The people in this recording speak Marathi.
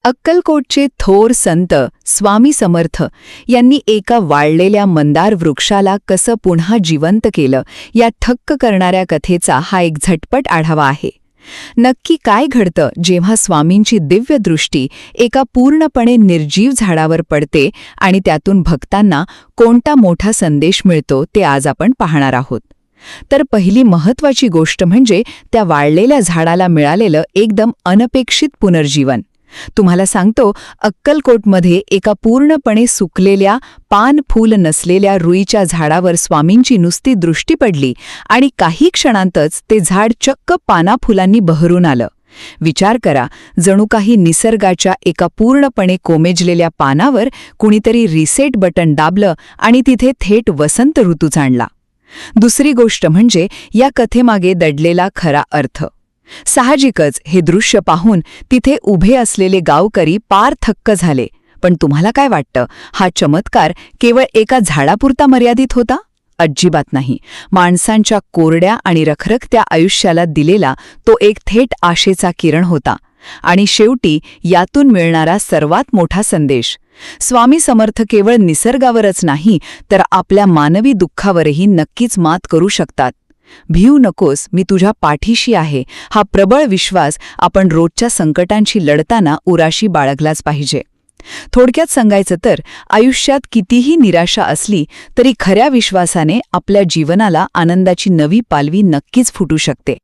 अक्कलकोटचे थोर संत स्वामी समर्थ यांनी एका वाळलेल्या मंदार वृक्षाला कसं पुन्हा जिवंत केलं या थक्क करणाऱ्या कथेचा हा एक झटपट आढावा आहे. नक्की काय घडतं जेव्हा स्वामींची दिव्य दृष्टी एका पूर्णपणे निर्जीव झाडावर पडते आणि त्यातून भक्तांना कोणता मोठा संदेश मिळतो ते आज आपण पाहणार आहोत. तर पहिली महत्त्वाची गोष्ट म्हणजे त्या वाळलेल्या झाडाला मिळालेलं एकदम अनपेक्षित पुनर्जीवन. तुम्हाला सांगतो, अक्कलकोटमध्ये एका पूर्णपणे सुकलेल्या पान फूल नसलेल्या रुईच्या झाडावर स्वामींची नुसती दृष्टी पडली आणि काही क्षणांतच ते झाड चक्क पानाफुलांनी बहरून आलं. विचार करा, जणू काही निसर्गाच्या एका पूर्णपणे कोमेजलेल्या पानावर कुणीतरी रिसेट बटन दाबलं आणि तिथे थेट वसंत ऋतूच आणला. दुसरी गोष्ट म्हणजे या कथेमागे दडलेला खरा अर्थ. साहजिकच हे दृश्य पाहून तिथे उभे असलेले गावकरी पार थक्क झाले. पण तुम्हाला काय वाटतं, हा चमत्कार केवळ एका झाडापुरता मर्यादित होता? अजिबात नाही. माणसांच्या कोरड्या आणि रखरखत्या आयुष्याला दिलेला तो एक थेट आशेचा किरण होता. आणि शेवटी यातून मिळणारा सर्वात मोठा संदेश. स्वामी समर्थ केवळ निसर्गावरच नाही तर आपल्या मानवी दुःखावरही नक्कीच मात करू शकतात. भिऊ नकोस, मी तुझ्या पाठीशी आहे, हा प्रबळ विश्वास आपण रोजच्या संकटांशी लढताना उराशी बाळगलाच पाहिजे. थोडक्यात सांगायचं तर, आयुष्यात कितीही निराशा असली तरी खऱ्या विश्वासाने आपल्या जीवनाला आनंदाची नवी पालवी नक्कीच फुटू शकते.